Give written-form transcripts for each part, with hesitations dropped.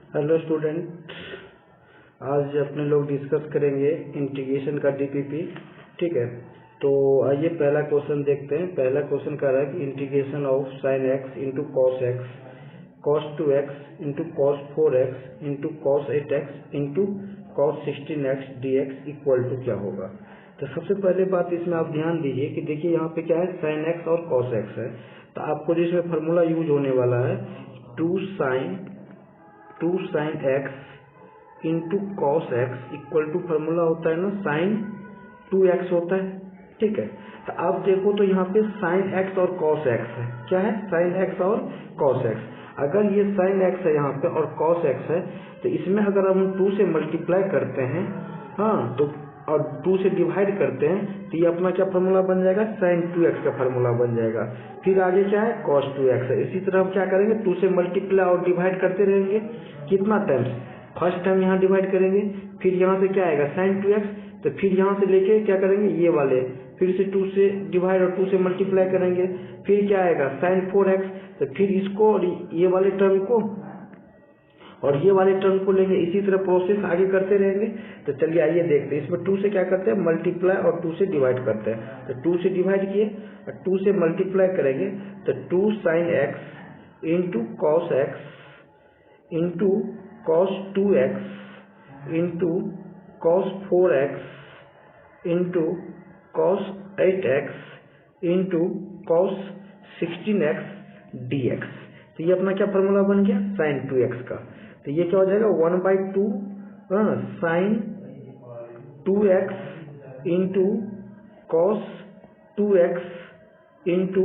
Hello student, आज अपने लोग डिस्कस करेंगे इंटीग्रेशन का डीपीपी। ठीक है, तो आइए पहला क्वेश्चन देखते हैं। पहला क्वेश्चन कह रहा है कि integration of sine x into cos x, cos 2x into cos 4x into cos 8x into cos 16x dx equal to क्या होगा। तो सबसे पहले बात इसमें आप ध्यान दीजिए कि देखिए यहाँ पे क्या है, साइन एक्स और कॉस एक्स है। तो आपको जिसमें फार्मूला यूज होने वाला है two sine x into cos x equal to formula होता है ना साइन 2x होता है। ठीक है, तो आप देखो तो यहाँ पे साइन एक्स और कॉस एक्स है। क्या है, साइन एक्स और कॉस एक्स। अगर ये साइन एक्स है यहाँ पे और कॉस एक्स है, तो इसमें अगर हम 2 से मल्टीप्लाई करते हैं, हाँ, तो और 2 से डिवाइड करते हैं, तो ये अपना क्या फार्मूला बन जाएगा, साइन 2x का फार्मूला बन जाएगा। फिर आगे क्या है, cos 2x है। इसी तरह हम क्या करेंगे, 2 से मल्टीप्लाई और डिवाइड करते रहेंगे। कितना टाइम्स, फर्स्ट टाइम यहाँ डिवाइड करेंगे, फिर यहाँ से क्या आएगा साइन 2x, तो फिर यहाँ से लेके क्या करेंगे, ये वाले फिर से 2 से डिवाइड और 2 से मल्टीप्लाई करेंगे, फिर क्या आएगा साइन 4x, तो फिर इसको और ये वाले टर्म को और ये वाले टर्म को लेंगे। इसी तरह प्रोसेस आगे करते रहेंगे। तो चलिए आइए देखते हैं। इसमें 2 से क्या करते हैं, मल्टीप्लाई और 2 से डिवाइड करते हैं। तो 2 से डिवाइड किए और 2 से मल्टीप्लाई करेंगे, तो 2 sign x into cos x into cos 2x into cos 4x into cos 8x into cos 16x dx। तो ये अपना क्या फार्मूला बन गया, साइन 2x का। तो ये क्या हो जाएगा, 1/2 sine 2x into cos 2x into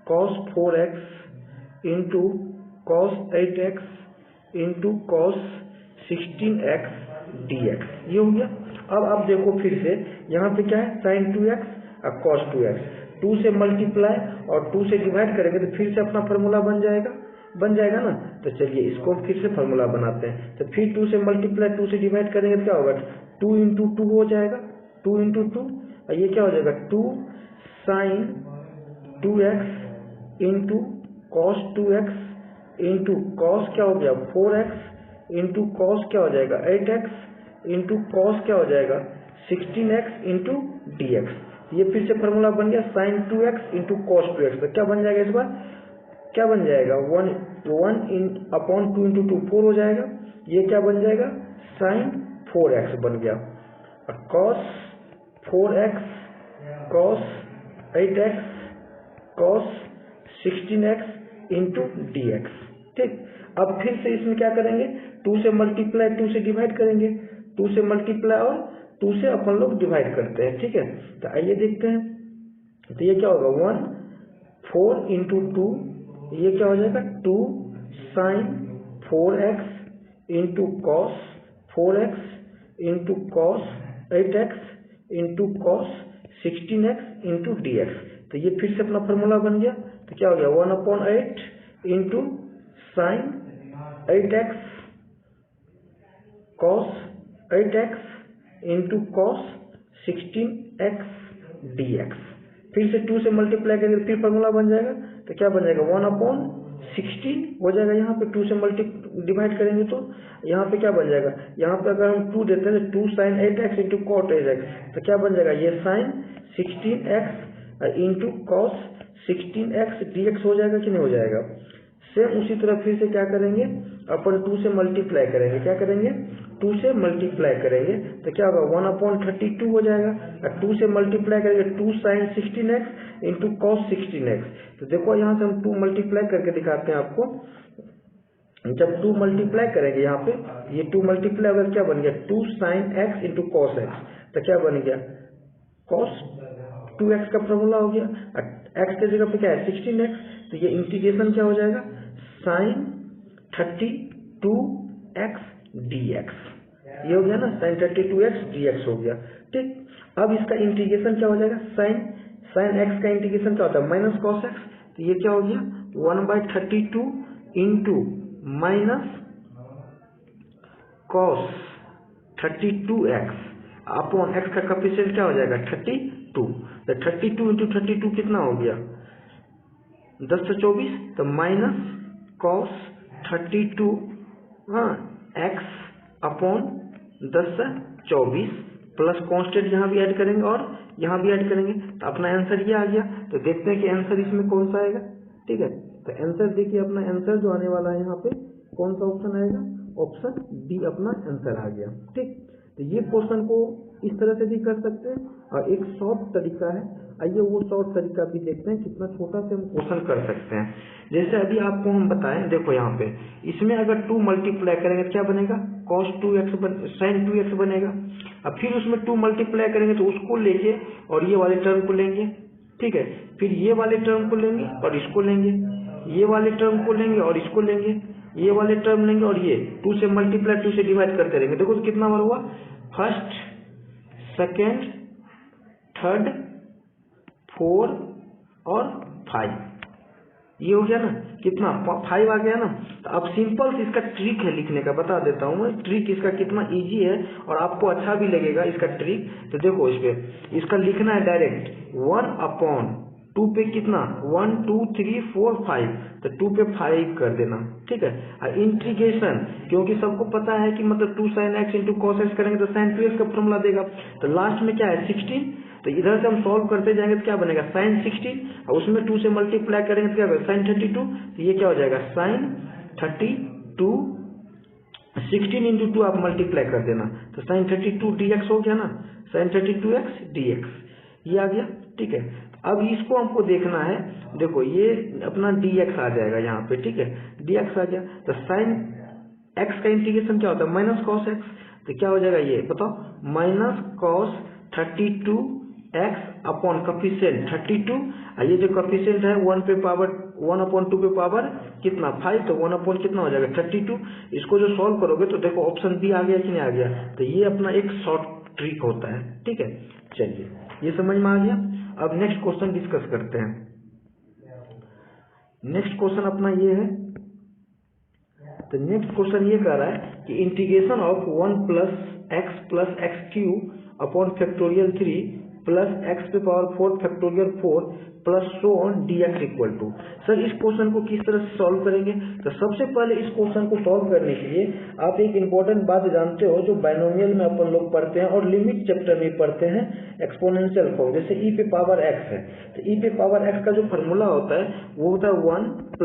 cos 4x into cos 8x into cos 16x dx। ये हो गया। अब आप देखो फिर से यहाँ पे क्या है, साइन 2x और कॉस 2x, 2 से मल्टीप्लाई और 2 से डिवाइड करेंगे तो फिर से अपना फार्मूला बन जाएगा ना। तो चलिए इसको फिर से फार्मूला बनाते हैं। तो फिर 2 से मल्टीप्लाई 2 से डिवाइड करेंगे तो क्या होगा, 2 इंटू 2 हो जाएगा, 2 इंटू 2, और ये क्या हो जाएगा 2 sine 2x into cos 2x into cos क्या हो गया 4x इंटू कॉस क्या हो जाएगा 8x इंटू कॉस क्या हो जाएगा 16x इंटू dx। ये फिर से फार्मूला बन गया sign 2x into cos 2x। तो क्या बन जाएगा, इस बार क्या बन जाएगा, 1/2 इंटू 2 4 हो जाएगा। ये क्या बन जाएगा, साइन 4x बन गया, और cos 4x cos 8x cos 16x into dx। ठीक, अब फिर से इसमें क्या करेंगे, 2 से मल्टीप्लाई 2 से डिवाइड करेंगे, 2 से मल्टीप्लाई और 2 से अपन लोग डिवाइड करते हैं। ठीक है, तो आइए देखते हैं। तो ये क्या होगा, 4 इंटू 2, ये क्या हो जाएगा 2 sine 4x into cos 4x into cos 8x into cos 16x into dx। तो ये फिर से अपना फार्मूला बन गया। तो क्या हो गया, 1/8 into sine 8x cos 8x into cos 16x dx। फिर से 2 से मल्टीप्लाई करेंगे, फिर फार्मूला बन जाएगा। तो क्या बन जाएगा, 1/16 हो जाएगा। यहाँ पे 2 से डिवाइड करेंगे तो यहाँ पे क्या बन जाएगा, यहाँ पे अगर हम 2 देते हैं तो 2 sign 8x into cot 8x, तो क्या बन जाएगा, ये sign 16x into cos 16x dx हो जाएगा कि नहीं हो जाएगा। सेम उसी तरह फिर से क्या करेंगे, अपन 2 से मल्टीप्लाई करेंगे। क्या करेंगे, 2 से मल्टीप्लाई करेंगे तो क्या होगा, 1/32 हो जाएगा। और 2 से मल्टीप्लाई करेंगे 2 sign 16x into cos 16x। तो देखो यहाँ से हम 2 मल्टीप्लाई करके दिखाते हैं आपको। जब 2 मल्टीप्लाई करेंगे यहाँ पे, ये 2 मल्टीप्लाई अगर क्या बन गया, 2 sine x into cos x, तो क्या बन गया, कॉस 2x का फार्मूला हो गया। x के जगह पे क्या है 16x, तो ये इंटीग्रेशन क्या हो जाएगा, साइन 32x dx। ये हो गया ना, साइन 32x dx हो गया। ठीक, अब इसका इंटीग्रेशन क्या हो जाएगा, साइन x का इंटीग्रेशन क्या होता है, माइनस कॉस x। तो ये क्या हो गया, 1/32 into minus cos 32x upon x का कोएफिशिएंट क्या हो जाएगा 32। तो 32 इंटू 32 कितना हो गया, 10 से 24, तो माइनस कॉस 32 हाँ, x अपॉन 10/24 प्लस कांस्टेंट यहाँ भी ऐड करेंगे और यहाँ भी ऐड करेंगे, तो अपना आंसर ये आ गया। तो देखते हैं कि आंसर इसमें कौन सा आएगा। ठीक है, तो आंसर देखिए, अपना आंसर जो आने वाला है यहाँ पे कौन सा ऑप्शन आएगा, ऑप्शन डी अपना आंसर आ गया। ठीक, तो ये क्वेश्चन को इस तरह से भी कर सकते हैं, और एक शॉर्ट तरीका है, आइए वो शॉर्ट तरीका भी देखते हैं कितना छोटा से हम क्वेश्चन कर सकते हैं। जैसे अभी आपको हम बताएं, देखो यहाँ पे इसमें अगर 2 मल्टीप्लाई करेंगे तो क्या बनेगा, cos 2x sin 2x बनेगा। अब फिर उसमें 2 मल्टीप्लाई करेंगे तो उसको लेके और ये वाले टर्म को लेंगे। ठीक है, फिर ये वाले टर्म को लेंगे और इसको लेंगे, ये वाले टर्म को लेंगे और इसको लेंगे, ये वाले टर्म लेंगे और ये 2 से मल्टीप्लाई 2 से डिवाइड करते रहेंगे। देखो तो कितना बार हुआ, फर्स्ट, सेकेंड, थर्ड, 4 और 5, ये हो गया ना, कितना 5 आ गया ना। तो अब सिंपल से इसका ट्रिक है लिखने का, बता देता हूँ मैं ट्रिक इसका कितना इजी है और आपको अच्छा भी लगेगा इसका ट्रिक। तो देखो इस पे इसका लिखना है डायरेक्ट 1/2 पे कितना 1 2 3 4 5, तो 2 पे 5 कर देना। ठीक है, और इंटीग्रेशन, क्योंकि सबको पता है कि मतलब 2 sin x into cos x करेंगे तो sin 2x का फॉर्मूला देगा। तो लास्ट में क्या है 16, तो इधर से हम सॉल्व करते जाएंगे तो क्या बनेगा sin 16, और उसमें 2 से मल्टीप्लाई करेंगे तो क्या होगा sin 32, तो ये क्या हो जाएगा sin 32, 16 इंटू 2 आप मल्टीप्लाई कर देना, तो sin 32 dx हो गया ना, sin 32x dx, ये आ गया। ठीक है, अब इसको हमको देखना है, देखो ये अपना dx आ जाएगा यहाँ पे। ठीक है, dx आ गया, तो sin x का इंटीग्रेशन क्या होता है माइनस कॉस x, तो क्या हो जाएगा ये बताओ, minus cos 32x upon coefficient 32, और ये जो कॉफिशिएंट है 1/2 पे पावर कितना 5, तो 1 कितना हो जाएगा 32। इसको जो सॉल्व करोगे तो देखो ऑप्शन बी आ गया कि नहीं आ गया, तो ये अपना एक शॉर्ट ट्रिक होता है। ठीक है, चलिए ये समझ में आ गया। अब नेक्स्ट क्वेश्चन डिस्कस करते हैं। नेक्स्ट क्वेश्चन अपना ये है, तो नेक्स्ट क्वेश्चन ये कह रहा है कि integration of 1 + x upon factorial 3 plus x पे power 4 factorial 4 plus so on dx equal to. Sir इस क्वेश्चन को किस तरह से सॉल्व करेंगे, तो सबसे पहले इस क्वेश्चन को सॉल्व करने के लिए आप एक इम्पोर्टेंट बात जानते हो जो बाइनोमियल में अपन लोग पढ़ते हैं और लिमिट चैप्टर में पढ़ते हैं, एक्सपोनेंशियल फॉर्म। जैसे e पे पावर x है, तो e पे पावर x का जो फॉर्मूला होता है वो होता है 1 +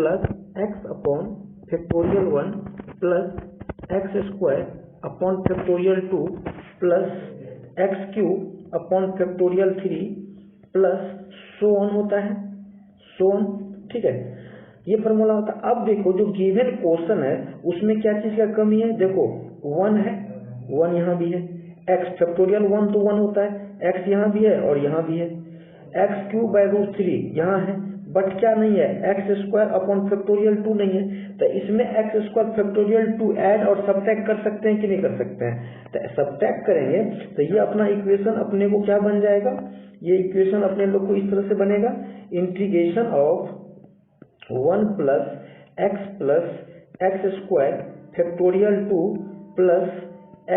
x upon factorial 1 plus x square upon factorial 2 plus x³ upon factorial 3 plus so on होता है, सो ऑन। ठीक है, ये फॉर्मूला होता है। अब देखो जो गिवन क्वेश्चन है उसमें क्या चीज का कमी है, देखो 1 है, 1 यहाँ भी है, x फैक्टोरियल 1 तो 1 होता है, x यहाँ भी है और यहाँ भी है, x³/√3 यहाँ है, बट क्या नहीं है x² अपॉन फैक्टोरियल 2 नहीं है, तो इसमें x² फैक्टोरियल 2 ऐड और सब्ट्रैक्ट कर सकते हैं कि नहीं कर सकते हैं, तो सब्ट्रैक्ट करेंगे तो ये अपना इक्वेशन अपने को क्या बन जाएगा, ये इक्वेशन अपने लोग को इस तरह से बनेगा, integration of 1 + x² factorial 2 plus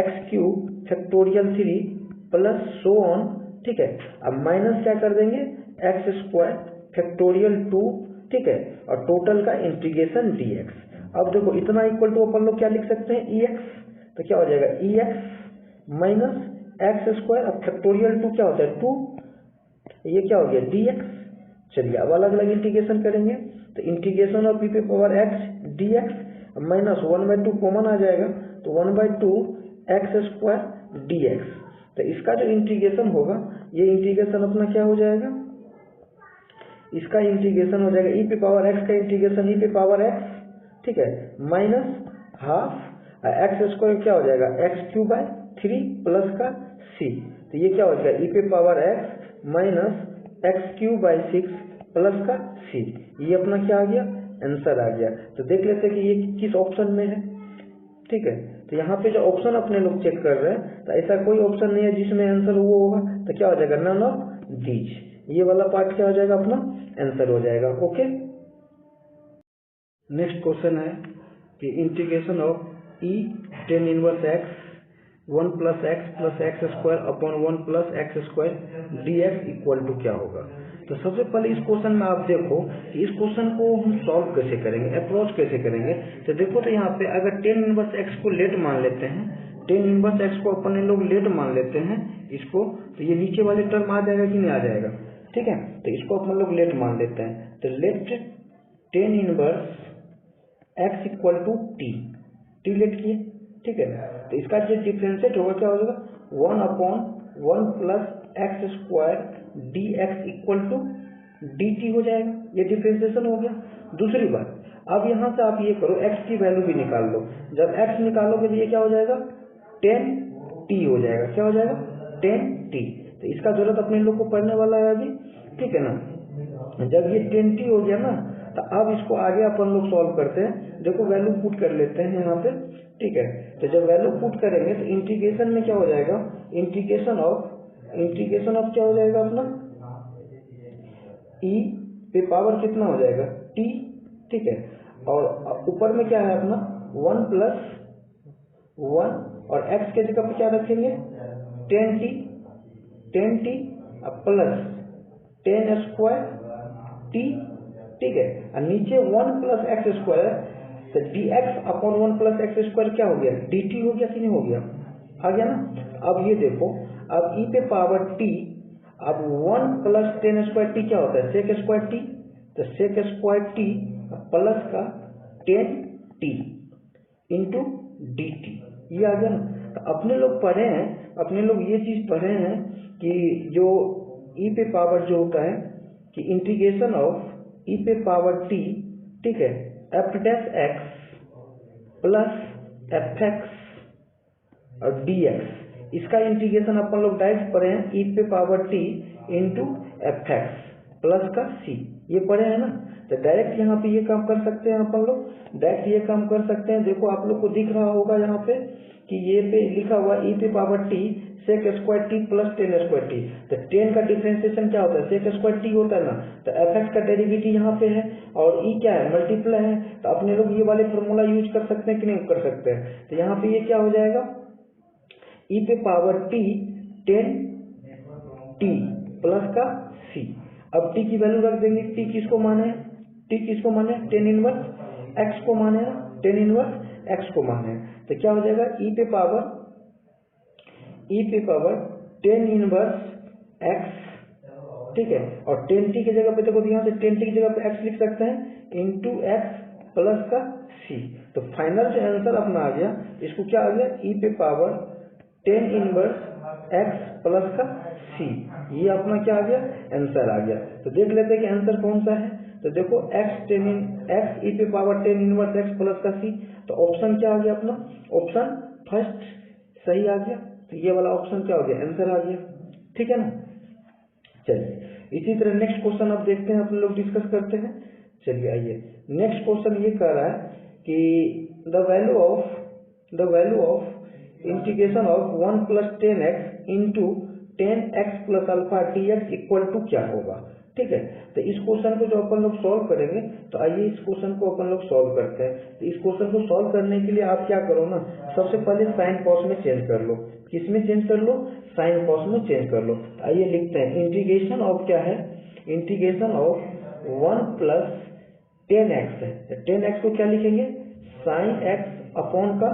x³ factorial 3 plus so on. ठीक है, अब माइनस क्या कर देंगे x² फैक्टोरियल 2, ठीक है, और टोटल का इंटीग्रेशन dx। अब देखो इतना इक्वल टू अपन लोग क्या लिख सकते हैं ex, तो क्या हो जाएगा ex माइनस x², अब फैक्टोरियल 2 क्या होता है 2, ये क्या हो गया dx। चलिए अब अलग अलग इंटीग्रेशन करेंगे, तो इंटीग्रेशन ऑफ e पे power x dx minus 1/2 common आ जाएगा, तो 1/2 x² dx। तो इसका जो इंटीग्रेशन होगा ये इंटीग्रेशन अपना क्या हो जाएगा, इसका इंटीग्रेशन हो जाएगा e पे पावर x का इंटीग्रेशन e पे पावर x, ठीक है, माइनस हाफ x² क्या हो जाएगा x³/3 प्लस का c, तो ये क्या हो जाएगा e पे power x minus x³/6 plus का c, ये अपना क्या आ गया आंसर आ गया। तो देख लेते हैं कि ये किस ऑप्शन में है। ठीक है, तो यहाँ पे जो ऑप्शन अपने लोग चेक कर रहे हैं, तो ऐसा कोई ऑप्शन नहीं है जिसमें आंसर वो होगा, तो क्या हो जाएगा नन ऑफ दीज, ये वाला पार्ट क्या हो जाएगा अपना आंसर हो जाएगा। ओके, नेक्स्ट क्वेश्चन है कि integration of e tan inverse x 1 + x + x² upon 1 + x² dx equal to क्या होगा। तो सबसे पहले इस क्वेश्चन में आप देखो इस क्वेश्चन को हम सॉल्व कैसे करेंगे, अप्रोच कैसे करेंगे। तो देखो तो यहाँ पे अगर tan इनवर्स x को लेट मान लेते हैं, tan इनवर्स x को अपन लोग लेट मान लेते हैं इसको, तो ये नीचे वाले टर्म आ जाएगा कि नहीं आ जाएगा, ठीक है। तो इसको अपन लोग लेट मान लेते हैं, तो let tan inverse x equal to t let किए, ठीक है। तो इसका जो डिफ्रेंशिएट होगा क्या हो जाएगा, 1/1 plus x square d x equal to d t हो जाएगा। ये डिफ्रेंशिएशन हो गया। दूसरी बात, अब यहाँ से आप ये करो x की वैल्यू भी निकाल लो। जब x निकालोगे तो ये क्या हो जाएगा, tan t हो जाएगा। क्या हो जाएगा, tan t। तो इसका जरूरत अपने लोग को पढ़ने वाला है अभी, ठीक है ना। जब ये tan t हो गया ना, तो अब इसको आगे अपन लोग सॉल्व करते हैं। देखो वैल्यू पुट कर लेते हैं यहाँ पे, ठीक है। तो जब वैल्यू पुट करेंगे तो इंटीग्रेशन में क्या हो जाएगा, इंटीग्रेशन ऑफ क्या हो जाएगा अपना, e पे पावर कितना हो जाएगा t, ठीक है। और ऊपर में क्या है अपना 1 प्लस 1 और x के जगह पे क्या रखेंगे tan t plus tan square t, ठीक है। और नीचे 1 प्लस एक्स स्क्वायर, तो dx upon 1 plus x square क्या हो गया, dt हो गया कि नहीं हो गया, आ गया ना। अब ये देखो, अब e पे पावर t, अब 1 प्लस tan स्क्वायर टी क्या होता है, sec स्क्वायर टी। तो sec स्क्वायर टी प्लस का tan t into D T, ये आ गया ना। तो अपने लोग पढ़े हैं, अपने लोग ये चीज पढ़े हैं कि जो e पे पावर जो होता है कि इंटीग्रेशन ऑफ e पे पावर t, ठीक है, F dash x plus F x और डी एक्स, इसका इंटीग्रेशन अपन लोग डायरेक्ट पढ़े हैं e पे power t into F x plus का c, ये पढ़े हैं ना। तो डायरेक्ट यहाँ पे ये काम कर सकते हैं अपन लोग, डायरेक्ट ये काम कर सकते हैं। देखो आप लोग को दिख रहा होगा यहाँ पे कि ये पे लिखा हुआ e पे power t sec square t plus tan square t। तो tan का डिफरेंशिएशन क्या होता है, sec स्क्वायर t होता है ना। तो एफ एक्स का डेरिवेटिव यहाँ पे है और e क्या है, मल्टीप्लाई है। तो अपने लोग ये वाले फॉर्मूला यूज कर सकते हैं कि नहीं कर सकते हैं। तो यहाँ पे ये क्या हो जाएगा, e पे power t tan t plus का c। अब t की वैल्यू रख देंगे, t किसको माने, t किसको माने, tan इनवर्स x को माने, tan इनवर्स x को माने। तो क्या हो जाएगा, e पे पावर tan इनवर्स x, ठीक है। और tan t की जगह पे देखो, यहाँ से tan t की जगह पे x लिख सकते हैं इंटू एक्स प्लस का c। तो फाइनल जो आंसर अपना आ गया, इसको क्या आ गया, e पे power tan inverse x plus का c, ये अपना क्या आ गया, आंसर आ गया। तो देख लेते हैं कि आंसर कौन सा है। तो देखो x e पे power tan inverse x plus का c, तो ऑप्शन क्या आ गया अपना, ऑप्शन फर्स्ट सही आ गया। तो ये वाला ऑप्शन क्या हो गया, आंसर आ गया, ठीक है ना। चलिए इसी तरह नेक्स्ट क्वेश्चन अब देखते हैं, अपन लोग डिस्कस करते हैं। चलिए आइए, नेक्स्ट क्वेश्चन ये कह रहा है कि the value of integration of 1 plus tan x into tan x plus alpha d x equal to क्या होगा, ठीक है। तो इस क्वेश्चन को जो अपन लोग सॉल्व करेंगे, तो आइए इस क्वेश्चन को अपन लोग सॉल्व करते हैं। तो इस क्वेश्चन को सॉल्व करने के लिए आप क्या करो ना, सबसे पहले साइन कॉस में चेंज कर लो। किस में चेंज कर लो, साइन कॉस में चेंज कर लो। आइए लिखते हैं, इंटीग्रेशन ऑफ क्या है, integration of 1 plus tan x है। तो tan x को क्या लिखेंगे, साइन x अपॉन का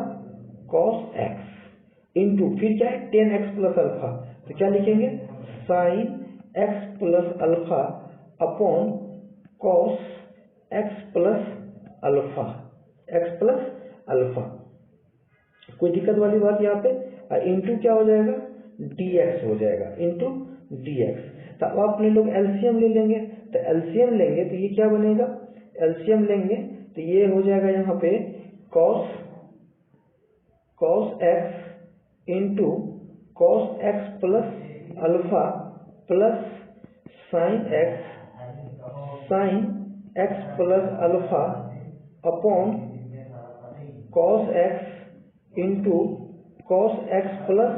कॉस x इंटू फिर क्या है tan x प्लस अल्फा। तो क्या लिखेंगे, sine x plus alpha upon cos x plus alpha. कोई दिक्कत वाली बात यहाँ पे, इंटू क्या हो जाएगा, dx हो जाएगा, इंटू dx। तो अब अपने लोग एलसीएम ले लेंगे। तो एलसीएम लेंगे तो ये क्या बनेगा, एलसीएम लेंगे तो ये हो जाएगा यहाँ पे cos x into cos x plus alpha plus sign x plus alpha upon cos x into cos x plus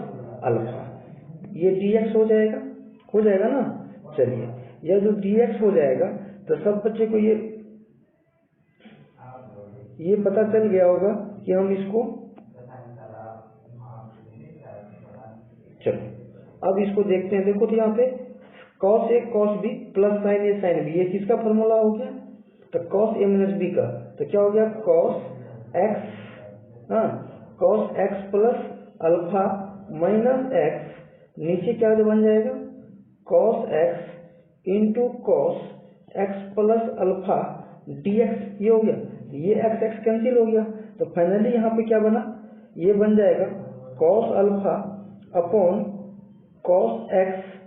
alpha. ये dx हो जाएगा ना। चलिए यह जो dx हो जाएगा, तो सब बच्चे को ये पता चल गया होगा कि हम इसको, चलो अब इसको देखते हैं। देखो तो यहाँ पे cos A cos B plus sign A sine B, ये किसका फॉर्मूला हो गया? तो कॉस ए माइनस बी का। तो क्या हो गया? कॉस एक्स, हाँ, cos x plus alpha minus x, नीचे क्या बन जाएगा? Cos x into cos x plus alpha d x, ये हो गया। ये एक्स एक्स कैंसिल हो गया, तो फाइनली यहाँ पे क्या बना? ये बन जाएगा cos alpha upon cos x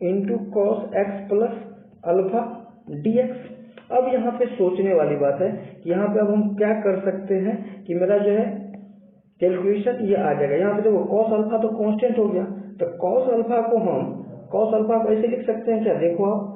into cos x plus alpha d x. अब यहाँ पे सोचने वाली बात है कि यहाँ पे अब हम क्या कर सकते हैं कि मेरा जो है कैलकुलेशन ये आ जाएगा। यहाँ पे देखो कॉस अल्फा तो कांस्टेंट हो गया, तो कॉस अल्फा को ऐसे लिख सकते हैं क्या? देखो आप,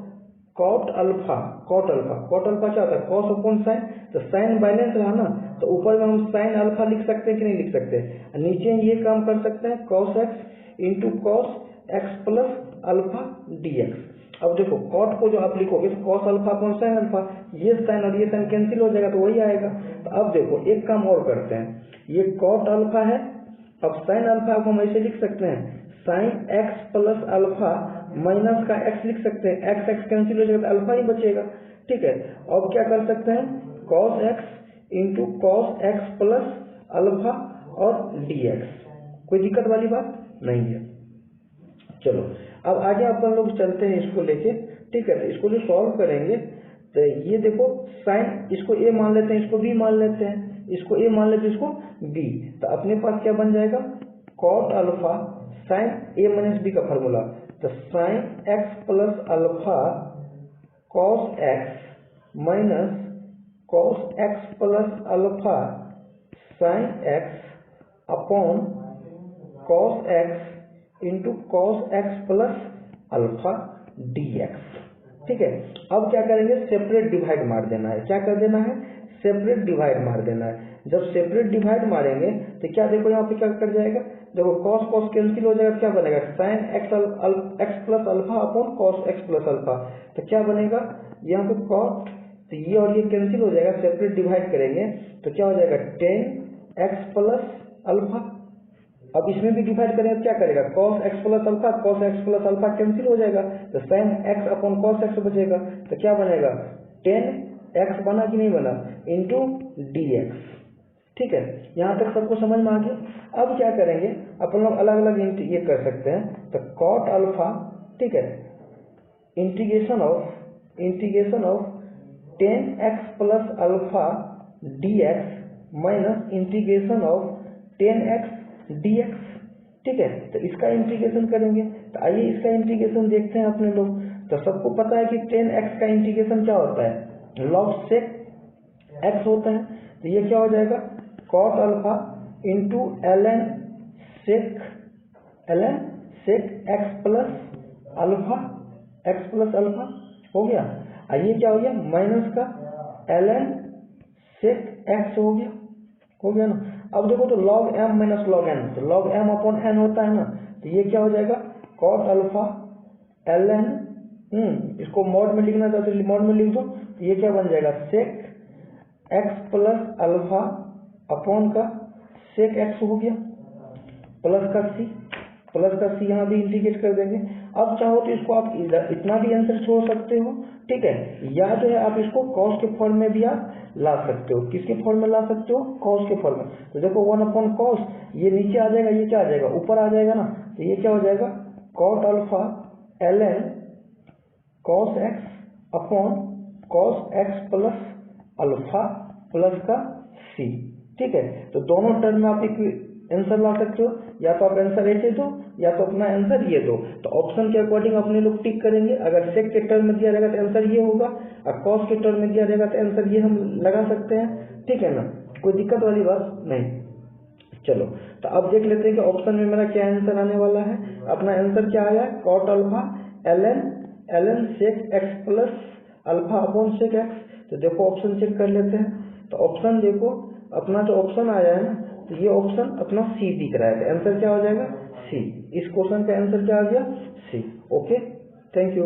कॉट अल्फा क्या होता है? कॉस अपॉन साइन, तो साइन बैलेंस रहा ना, तो ऊपर में हम साइन अल्फा लिख सकते हैं कि नहीं लिख सकते? नीचे ये काम कर सकते हैं, cos x into cos x plus alpha d x. अब देखो कॉट को जो आप लिखोगे तो cos alpha upon sine alpha, ये साइन और ये साइन कैंसिल हो जाएगा, तो वही आएगा। तो अब देखो एक काम और करते हैं, ये कॉट अल्फा है, अब साइन अल्फा को हम ऐसे लिख सकते हैं, sine x plus alpha minus का एक्स लिख सकते हैं, एक्स एक्स कैंसिल हो जाएगा तो अल्फा ही बचेगा, ठीक है। अब क्या कर सकते हैं? Cos x into cos x plus alpha और डी एक्स, कोई दिक्कत वाली बात नहीं है। चलो अब आगे अपन लोग चलते हैं इसको लेके, ठीक है। तो इसको जो सॉल्व करेंगे तो ये देखो साइन, इसको ए मान लेते हैं, इसको बी मान लेते हैं, इसको ए मान लेते हैं, इसको बी, तो अपने पास क्या बन जाएगा? कॉट अल्फा साइन ए माइनस बी का फॉर्मूला, तो sine x plus alpha cos x minus cos x plus alpha sine x upon cos x into cos x plus alpha d x, ठीक है। अब क्या करेंगे? सेपरेट डिवाइड मार देना है। क्या कर देना है? सेपरेट डिवाइड मार देना है। जब सेपरेट डिवाइड मारेंगे तो क्या देखो यहाँ पे क्या कर जाएगा? देखो कॉस कॉस कैंसिल हो जाएगा, क्या बनेगा? Sine x plus alpha upon cos x plus alpha, तो क्या बनेगा? यहाँ पे कॉट, तो ये और ये कैंसिल हो जाएगा, सेपरेट डिवाइड करेंगे तो क्या हो जाएगा? Ten x plus alpha. अब इसमें भी डिवाइड करेंगे तो क्या करेगा? Cos x plus alpha, cos x plus alpha cancel हो जाएगा, तो sine x upon cos x बचेगा, तो क्या बनेगा? टेन एक्स बना कि नहीं बना? इंटू डी एक्स, ठीक है। यहाँ तक सबको समझ में आ गया। अब क्या करेंगे? अपन लोग अलग अलग ये कर सकते हैं, तो कॉट अल्फा, ठीक है, integration of ten x plus alpha d x minus integration of ten x D x, ठीक है। तो इसका इंटीग्रेशन करेंगे, तो आइए इसका इंटीग्रेशन देखते हैं अपने लोग। तो सबको पता है कि टेन एक्स का इंटीग्रेशन क्या होता है? लॉग सेक एक्स होता है, तो ये क्या हो जाएगा? Cot alpha into l n sec x plus alpha हो गया। आइए क्या हो गया? माइनस का एल एन सेक एक्स हो गया ना। अब देखो तो log m minus log n, तो log m अपॉन n होता है ना, तो ये क्या हो जाएगा? cos अल्फा एल एन, इसको मॉड में लिखना चाहते हो मॉड में लिख दो, तो ये क्या बन जाएगा? Sec x plus alpha upon का सेक एक्स हो गया, प्लस का सी यहाँ भी इंटीग्रेट कर देंगे। अब चाहो तो इसको आप इतना भी आंसर छोड़ सकते हो, ठीक है, या जो है आप इसको कॉस के फॉर्म में भी आप ला सकते हो। किसके फॉर्म में ला सकते हो? कॉस के फॉर्म में। तो देखो वन अपॉन कॉस, ये नीचे आ जाएगा, ये क्या आ जाएगा? ऊपर आ जाएगा ना, तो ये क्या हो जाएगा? Cot alpha l N cos x upon cos x plus alpha plus का सी, ठीक है। तो दोनों टर्म में आप एक आंसर ला सकते हो, या तो आप आंसर ऐसे दो या तो अपना आंसर ये दो। तो ऑप्शन के अकॉर्डिंग अपने लोग टिक करेंगे। अगर सेक के टर्म में दिया रहेगा तो आंसर ये होगा, और कॉस के टर्म में दिया रहेगा तो आंसर ये हम लगा सकते हैं, ठीक है ना, कोई दिक्कत वाली बात नहीं। चलो तो अब देख लेते हैं कि ऑप्शन में मेरा क्या आंसर आने वाला है। अपना आंसर क्या आया? Cot alpha l n sec x plus alpha upon sec x. तो देखो ऑप्शन चेक कर लेते हैं। तो ऑप्शन देखो, अपना जो ऑप्शन आया है ना, तो ये ऑप्शन अपना सी दिख रहा है, तो आंसर क्या हो जाएगा? सी। इस क्वेश्चन का आंसर क्या आ गया? सी। Okay, thank you.